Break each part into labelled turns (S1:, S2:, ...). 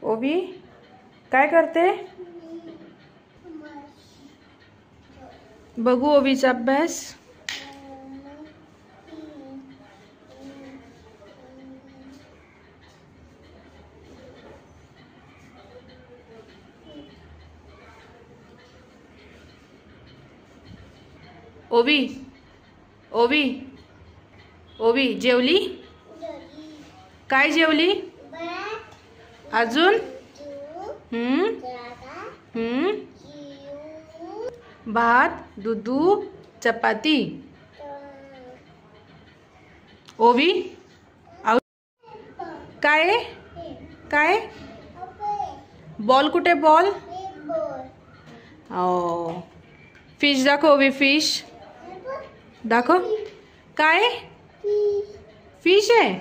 S1: ओवी काय करते? बघू ओवीचा अभ्यास. ओवी ओवी ओवी जेवली? काय जेवली? अजून भात, दूधू, चपाती. ओवी काय काय? बॉल कुठे? बॉल. ओ फिश दाखव. ओवी फिश दाखव. काय? फिश आहे.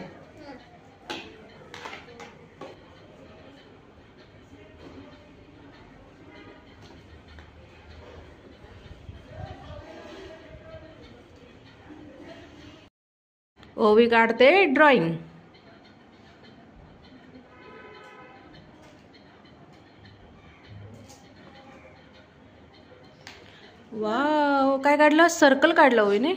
S1: ओवी काढते ड्रॉइंग. वाव काय काढलं? सर्कल काढलं ओवीने.